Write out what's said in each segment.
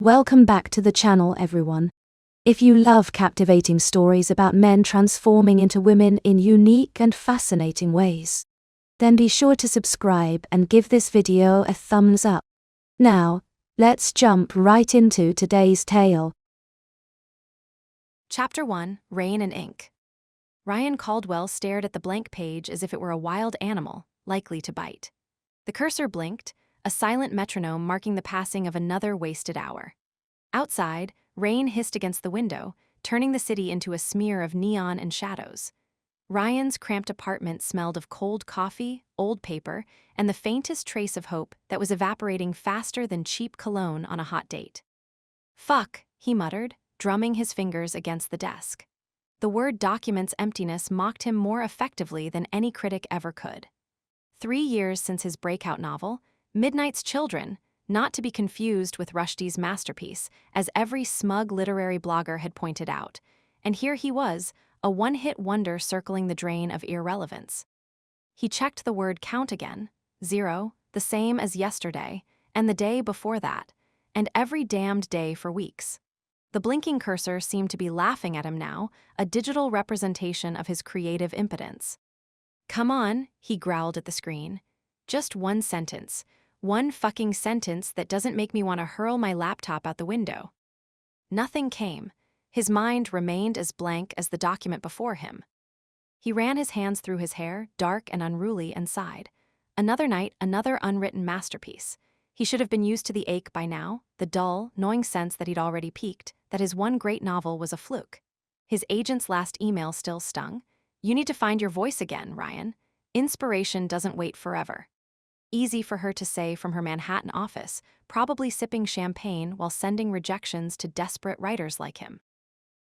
Welcome back to the channel, everyone. If you love captivating stories about men transforming into women in unique and fascinating ways, then be sure to subscribe and give this video a thumbs up. Now, let's jump right into today's tale. Chapter 1, Rain and Ink. Ryan Caldwell stared at the blank page as if it were a wild animal, likely to bite. The cursor blinked, a silent metronome marking the passing of another wasted hour. Outside, rain hissed against the window, turning the city into a smear of neon and shadows. Ryan's cramped apartment smelled of cold coffee, old paper, and the faintest trace of hope that was evaporating faster than cheap cologne on a hot date. "Fuck," he muttered, drumming his fingers against the desk. The word document's emptiness mocked him more effectively than any critic ever could. 3 years since his breakout novel, Midnight's Children, not to be confused with Rushdie's masterpiece, as every smug literary blogger had pointed out, and here he was, a one-hit wonder circling the drain of irrelevance. He checked the word count again, 0, the same as yesterday, and the day before that, and every damned day for weeks. The blinking cursor seemed to be laughing at him now, a digital representation of his creative impotence. "Come on," he growled at the screen. "Just one sentence. One fucking sentence that doesn't make me want to hurl my laptop out the window." Nothing came. His mind remained as blank as the document before him. He ran his hands through his hair, dark and unruly, and sighed. Another night, another unwritten masterpiece. He should have been used to the ache by now, the dull, gnawing sense that he'd already peaked, that his one great novel was a fluke. His agent's last email still stung. "You need to find your voice again, Ryan. Inspiration doesn't wait forever." Easy for her to say from her Manhattan office, probably sipping champagne while sending rejections to desperate writers like him.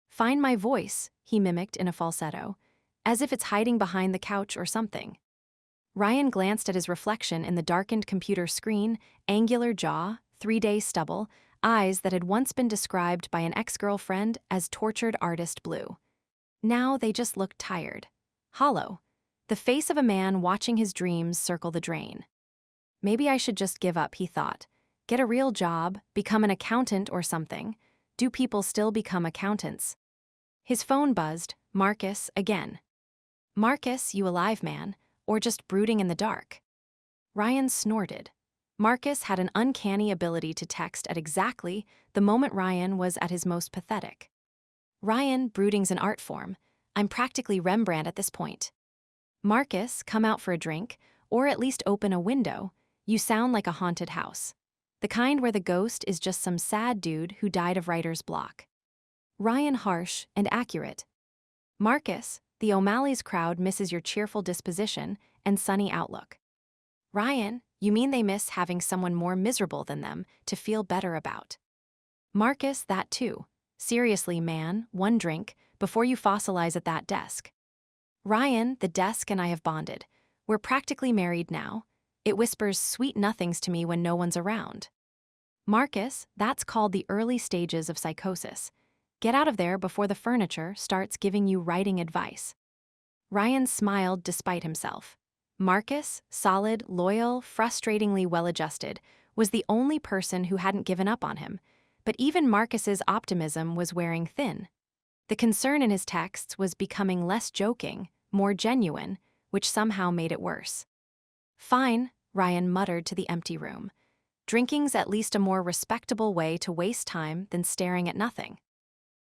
"Find my voice," he mimicked in a falsetto, as if it's hiding behind the couch or something. Ryan glanced at his reflection in the darkened computer screen, angular jaw, 3-day stubble, eyes that had once been described by an ex-girlfriend as tortured artist blue. Now they just looked tired, hollow, the face of a man watching his dreams circle the drain. Maybe I should just give up, he thought. Get a real job, become an accountant or something. Do people still become accountants? His phone buzzed, Marcus, again. "Marcus, you alive, man, or just brooding in the dark?" Ryan snorted. Marcus had an uncanny ability to text at exactly the moment Ryan was at his most pathetic. "Ryan, brooding's an art form. I'm practically Rembrandt at this point." "Marcus, come out for a drink, or at least open a window. You sound like a haunted house. The kind where the ghost is just some sad dude who died of writer's block." Ryan harsh and accurate. "Marcus, the O'Malley's crowd misses your cheerful disposition and sunny outlook." "Ryan, you mean they miss having someone more miserable than them to feel better about." "Marcus, that too. Seriously, man, one drink, before you fossilize at that desk." "Ryan, the desk and I have bonded. We're practically married now. It whispers sweet nothings to me when no one's around." "Marcus, that's called the early stages of psychosis. Get out of there before the furniture starts giving you writing advice." Ryan smiled despite himself. Marcus, solid, loyal, frustratingly well-adjusted, was the only person who hadn't given up on him, but even Marcus's optimism was wearing thin. The concern in his texts was becoming less joking, more genuine, which somehow made it worse. "Fine," Ryan muttered to the empty room. "Drinking's at least a more respectable way to waste time than staring at nothing."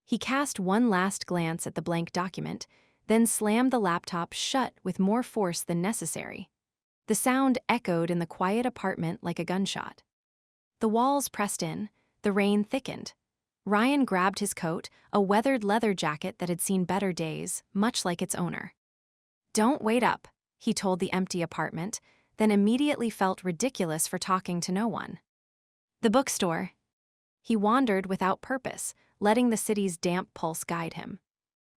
He cast one last glance at the blank document, then slammed the laptop shut with more force than necessary. The sound echoed in the quiet apartment like a gunshot. The walls pressed in, the rain thickened. Ryan grabbed his coat, a weathered leather jacket that had seen better days, much like its owner. "Don't wait up," he told the empty apartment, then immediately felt ridiculous for talking to no one. The bookstore. He wandered without purpose, letting the city's damp pulse guide him.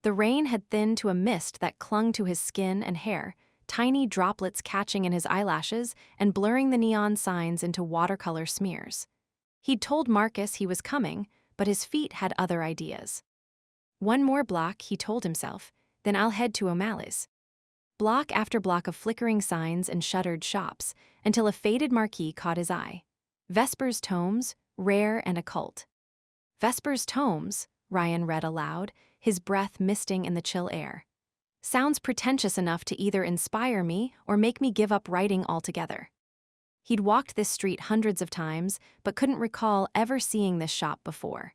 The rain had thinned to a mist that clung to his skin and hair, tiny droplets catching in his eyelashes and blurring the neon signs into watercolor smears. He'd told Marcus he was coming, but his feet had other ideas. "One more block," he told himself, "then I'll head to O'Malley's." Block after block of flickering signs and shuttered shops, until a faded marquee caught his eye. Vespers Tomes, rare and occult. Vesper's tomes, Ryan read aloud, his breath misting in the chill air. Sounds pretentious enough to either inspire me or make me give up writing altogether. He'd walked this street hundreds of times, but couldn't recall ever seeing this shop before.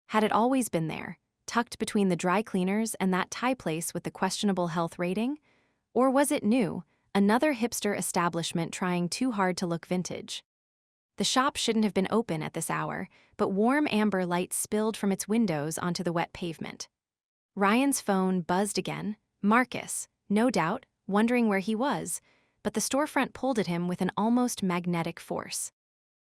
Had it always been there, tucked between the dry cleaners and that Thai place with the questionable health rating? Or was it new, another hipster establishment trying too hard to look vintage? The shop shouldn't have been open at this hour, but warm amber light spilled from its windows onto the wet pavement. Ryan's phone buzzed again. Marcus, no doubt, wondering where he was, but the storefront pulled at him with an almost magnetic force.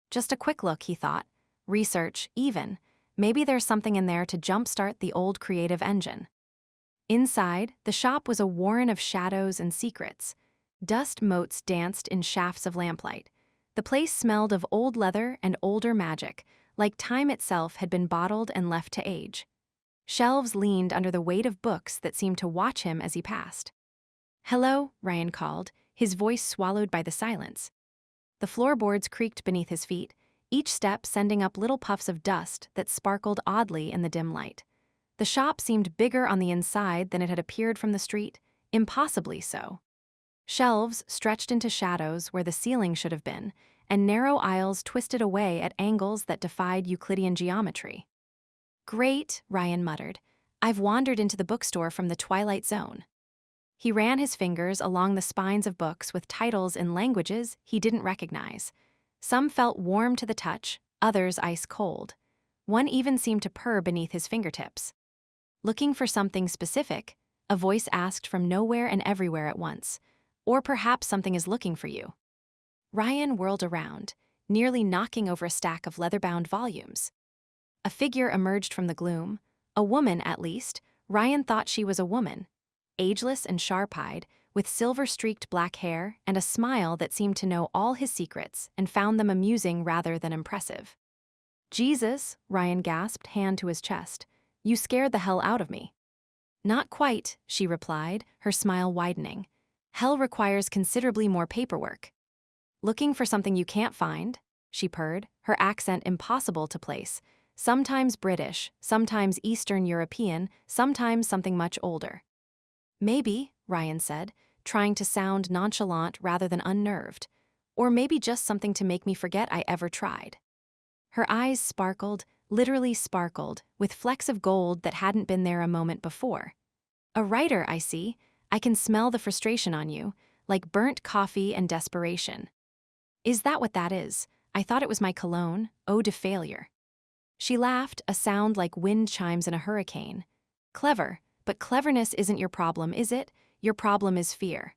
Just a quick look, he thought. Research, even. Maybe there's something in there to jumpstart the old creative engine. Inside, the shop was a warren of shadows and secrets. Dust motes danced in shafts of lamplight. The place smelled of old leather and older magic, like time itself had been bottled and left to age. Shelves leaned under the weight of books that seemed to watch him as he passed. "Hello," Ryan called, his voice swallowed by the silence. The floorboards creaked beneath his feet, each step sending up little puffs of dust that sparkled oddly in the dim light. The shop seemed bigger on the inside than it had appeared from the street, impossibly so. Shelves stretched into shadows where the ceiling should have been, and narrow aisles twisted away at angles that defied Euclidean geometry. "Great," Ryan muttered. "I've wandered into the bookstore from the Twilight Zone." He ran his fingers along the spines of books with titles in languages he didn't recognize. Some felt warm to the touch, others ice cold. One even seemed to purr beneath his fingertips. "Looking for something specific?" a voice asked from nowhere and everywhere at once. "Or perhaps something is looking for you." Ryan whirled around, nearly knocking over a stack of leather-bound volumes. A figure emerged from the gloom, a woman at least. Ryan thought she was a woman, ageless and sharp-eyed, with silver-streaked black hair and a smile that seemed to know all his secrets and found them amusing rather than impressive. "Jesus," Ryan gasped, hand to his chest. "You scared the hell out of me." "Not quite," she replied, her smile widening. "Hell requires considerably more paperwork." "Looking for something you can't find?" she purred, her accent impossible to place. Sometimes British, sometimes Eastern European, sometimes something much older. "Maybe," Ryan said, trying to sound nonchalant rather than unnerved. "Or maybe just something to make me forget I ever tried." Her eyes sparkled, literally sparkled, with flecks of gold that hadn't been there a moment before. "A writer, I see. I can smell the frustration on you, like burnt coffee and desperation." "Is that what that is? I thought it was my cologne, ode to failure." She laughed, a sound like wind chimes in a hurricane. "Clever, but cleverness isn't your problem, is it? Your problem is fear."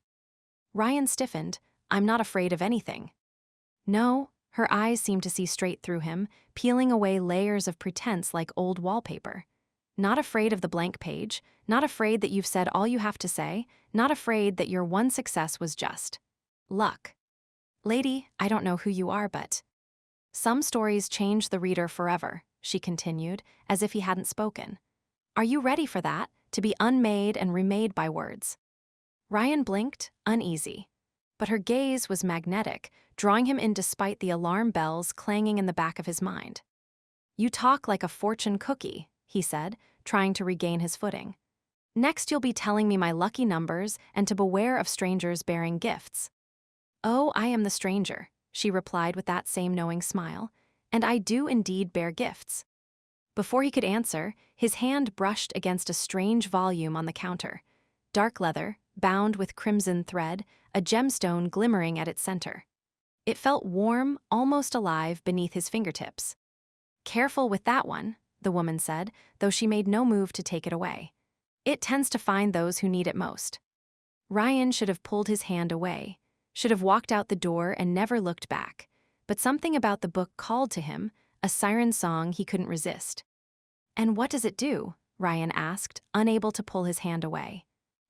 Ryan stiffened. "I'm not afraid of anything." "No," her eyes seemed to see straight through him, peeling away layers of pretense like old wallpaper. "Not afraid of the blank page, not afraid that you've said all you have to say, not afraid that your one success was just luck. Lady, I don't know who you are, but some stories change the reader forever," she continued, as if he hadn't spoken. "Are you ready for that, to be unmade and remade by words?" Ryan blinked, uneasy. But her gaze was magnetic, drawing him in despite the alarm bells clanging in the back of his mind. "You talk like a fortune cookie," he said, trying to regain his footing. "Next you'll be telling me my lucky numbers and to beware of strangers bearing gifts." "Oh, I am the stranger," she replied with that same knowing smile, "and I do indeed bear gifts." Before he could answer, his hand brushed against a strange volume on the counter. Dark leather, bound with crimson thread, a gemstone glimmering at its center. It felt warm, almost alive beneath his fingertips. "Careful with that one," the woman said, though she made no move to take it away. "It tends to find those who need it most." Ryan should have pulled his hand away, should have walked out the door and never looked back, but something about the book called to him, a siren song he couldn't resist. "And what does it do?" Ryan asked, unable to pull his hand away.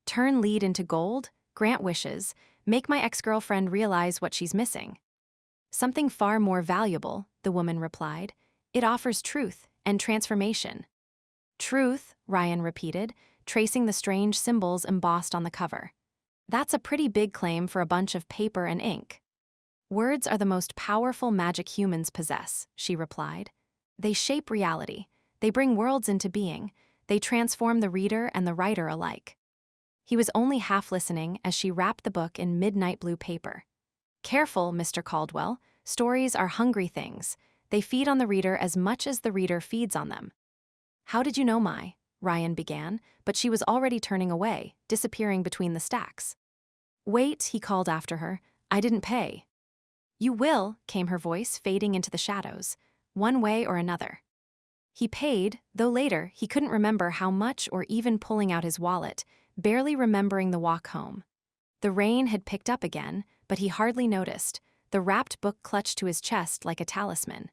"Turn lead into gold, grant wishes, make my ex-girlfriend realize what she's missing." "Something far more valuable," the woman replied. "It offers truth and transformation." "Truth," Ryan repeated, tracing the strange symbols embossed on the cover. "That's a pretty big claim for a bunch of paper and ink." "Words are the most powerful magic humans possess," she replied. "They shape reality. They bring worlds into being. They transform the reader and the writer alike. He was only half listening as she wrapped the book in midnight blue paper. Careful, Mr. Caldwell. Stories are hungry things. They feed on the reader as much as the reader feeds on them. How did you know Ryan began, but she was already turning away, disappearing between the stacks. Wait, he called after her. I didn't pay. You will, came her voice, fading into the shadows, one way or another. He paid, though later he couldn't remember how much or even pulling out his wallet, barely remembering the walk home. The rain had picked up again, but he hardly noticed, the wrapped book clutched to his chest like a talisman.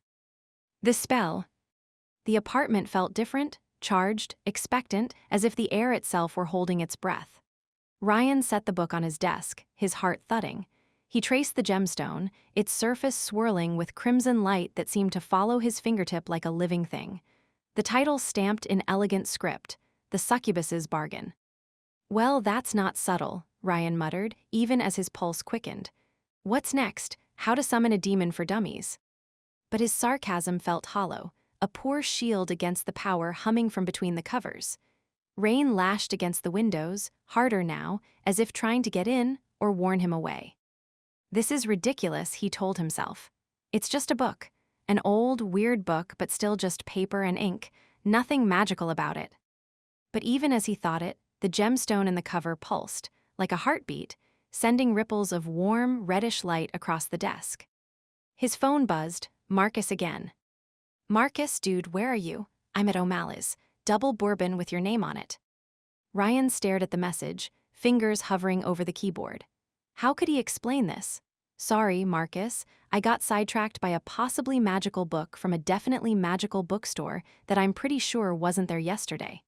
The spell. The apartment felt different, charged, expectant, as if the air itself were holding its breath. Ryan set the book on his desk, his heart thudding. He traced the gemstone, its surface swirling with crimson light that seemed to follow his fingertip like a living thing. The title stamped in elegant script, The Succubus's Bargin. Well, that's not subtle, Ryan muttered, even as his pulse quickened. What's next? How to summon a demon for dummies? But his sarcasm felt hollow, a poor shield against the power humming from between the covers. Rain lashed against the windows, harder now, as if trying to get in or warn him away. This is ridiculous, he told himself. It's just a book. An old, weird book, but still just paper and ink, nothing magical about it. But even as he thought it, the gemstone in the cover pulsed, like a heartbeat, sending ripples of warm, reddish light across the desk. His phone buzzed, Marcus again. Marcus, dude, where are you? I'm at O'Malley's. Double bourbon with your name on it. Ryan stared at the message, fingers hovering over the keyboard. How could he explain this? Sorry, Marcus, I got sidetracked by a possibly magical book from a definitely magical bookstore that I'm pretty sure wasn't there yesterday.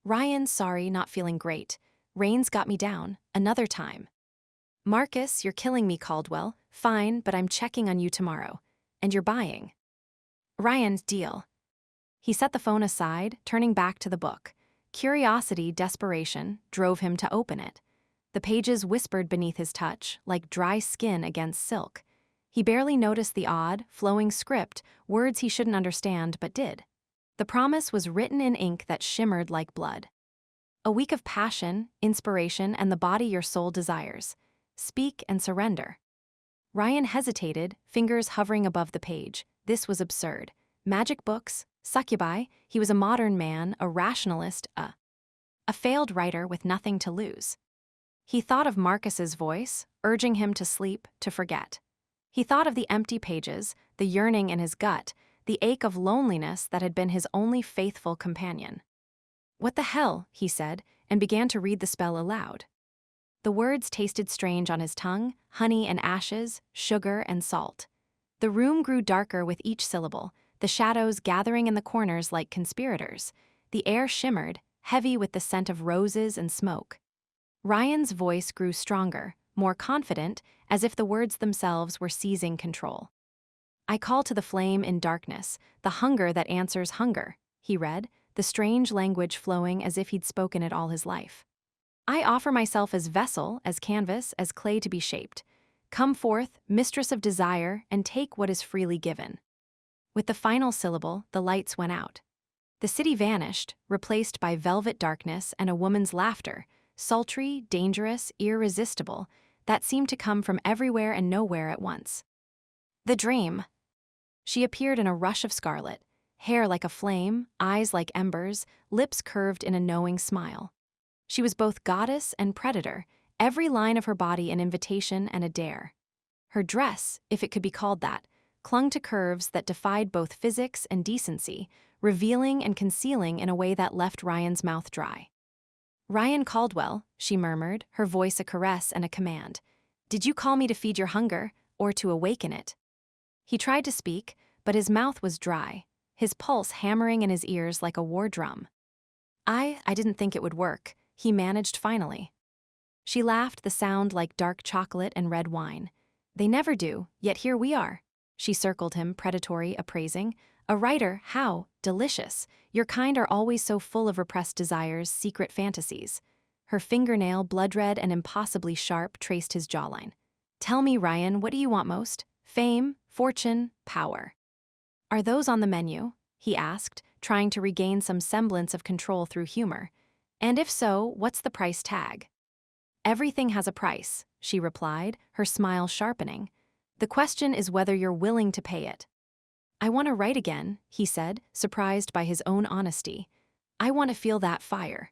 Ryan, sorry, not feeling great. Rain's got me down, another time. Marcus, you're killing me, Caldwell. Fine, but I'm checking on you tomorrow. And you're buying. Ryan, deal. He set the phone aside, turning back to the book. Curiosity, desperation, drove him to open it. The pages whispered beneath his touch, like dry skin against silk. He barely noticed the odd, flowing script, words he shouldn't understand but did. The promise was written in ink that shimmered like blood. A week of passion, inspiration, and the body your soul desires. Speak and surrender. Ryan hesitated, fingers hovering above the page. This was absurd. Magic books, succubi, he was a modern man, a rationalist, a failed writer with nothing to lose. He thought of Marcus's voice, urging him to sleep, to forget. He thought of the empty pages, the yearning in his gut, the ache of loneliness that had been his only faithful companion. What the hell, he said, and began to read the spell aloud. The words tasted strange on his tongue, honey and ashes, sugar and salt. The room grew darker with each syllable, the shadows gathering in the corners like conspirators. The air shimmered, heavy with the scent of roses and smoke. Ryan's voice grew stronger, more confident, as if the words themselves were seizing control. I call to the flame in darkness, the hunger that answers hunger, he read, the strange language flowing as if he'd spoken it all his life. I offer myself as vessel, as canvas, as clay to be shaped. Come forth, mistress of desire, and take what is freely given. With the final syllable, the lights went out. The city vanished, replaced by velvet darkness and a woman's laughter, sultry, dangerous, irresistible, that seemed to come from everywhere and nowhere at once. The dream. She appeared in a rush of scarlet, hair like a flame, eyes like embers, lips curved in a knowing smile. She was both goddess and predator, every line of her body an invitation and a dare. Her dress, if it could be called that, clung to curves that defied both physics and decency, revealing and concealing in a way that left Ryan's mouth dry. Ryan Caldwell, she murmured, her voice a caress and a command. Did you call me to feed your hunger, or to awaken it? He tried to speak, but his mouth was dry, his pulse hammering in his ears like a war drum. I didn't think it would work, he managed finally. She laughed, the sound like dark chocolate and red wine. They never do, yet here we are. She circled him, predatory, appraising. A writer, how? Delicious. Your kind are always so full of repressed desires, secret fantasies. Her fingernail, blood-red and impossibly sharp, traced his jawline. Tell me, Ryan, what do you want most? Fame, fortune, power. Are those on the menu? He asked, trying to regain some semblance of control through humor. And if so, what's the price tag? Everything has a price, she replied, her smile sharpening. The question is whether you're willing to pay it. I want to write again, he said, surprised by his own honesty. I want to feel that fire.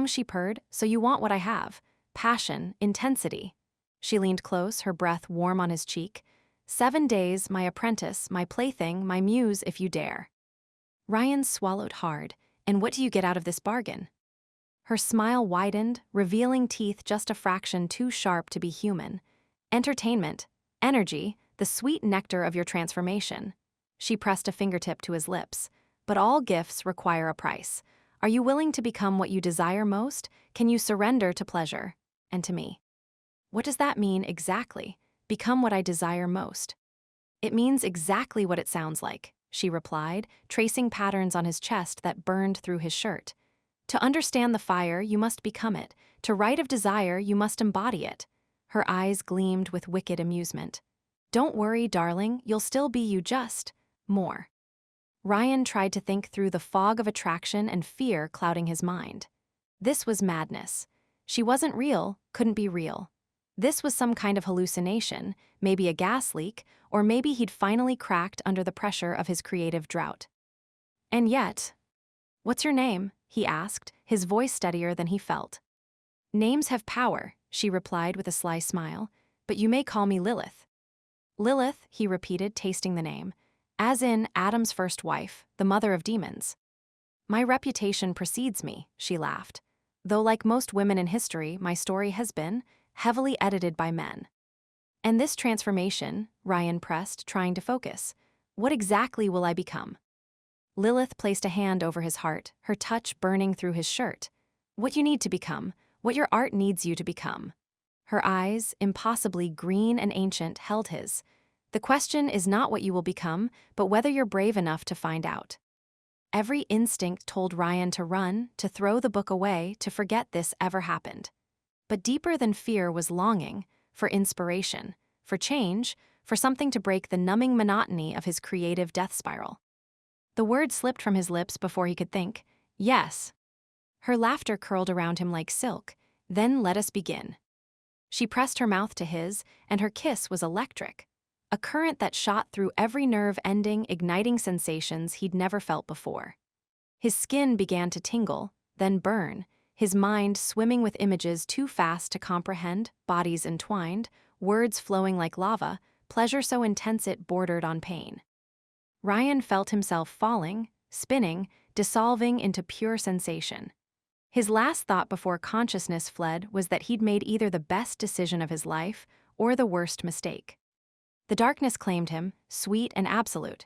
She purred, so you want what I have. Passion, intensity. She leaned close, her breath warm on his cheek. 7 days, my apprentice, my plaything, my muse if you dare. Ryan swallowed hard. And what do you get out of this bargain? Her smile widened, revealing teeth just a fraction too sharp to be human. Entertainment, energy, the sweet nectar of your transformation. She pressed a fingertip to his lips. But all gifts require a price. Are you willing to become what you desire most? Can you surrender to pleasure? And to me? What does that mean exactly? Become what I desire most. It means exactly what it sounds like, she replied, tracing patterns on his chest that burned through his shirt. To understand the fire, you must become it. To write of desire, you must embody it. Her eyes gleamed with wicked amusement. Don't worry, darling, you'll still be you, just more. Ryan tried to think through the fog of attraction and fear clouding his mind. This was madness. She wasn't real, couldn't be real. This was some kind of hallucination, maybe a gas leak, or maybe he'd finally cracked under the pressure of his creative drought. And yet, what's your name? He asked, his voice steadier than he felt. Names have power, she replied with a sly smile, but you may call me Lilith. Lilith, he repeated, tasting the name, as in Adam's first wife, the mother of demons. My reputation precedes me, she laughed, though like most women in history, my story has been heavily edited by men. And this transformation, Ryan pressed, trying to focus. What exactly will I become? Lilith placed a hand over his heart, her touch burning through his shirt. What you need to become, what your art needs you to become. Her eyes, impossibly green and ancient, held his. The question is not what you will become, but whether you're brave enough to find out. Every instinct told Ryan to run, to throw the book away, to forget this ever happened. But deeper than fear was longing, for inspiration, for change, for something to break the numbing monotony of his creative death spiral. The word slipped from his lips before he could think. Yes. Her laughter curled around him like silk. Then let us begin. She pressed her mouth to his, and her kiss was electric. A current that shot through every nerve ending, igniting sensations he'd never felt before. His skin began to tingle, then burn, his mind swimming with images too fast to comprehend, bodies entwined, words flowing like lava, pleasure so intense it bordered on pain. Ryan felt himself falling, spinning, dissolving into pure sensation. His last thought before consciousness fled was that he'd made either the best decision of his life or the worst mistake. The darkness claimed him, sweet and absolute,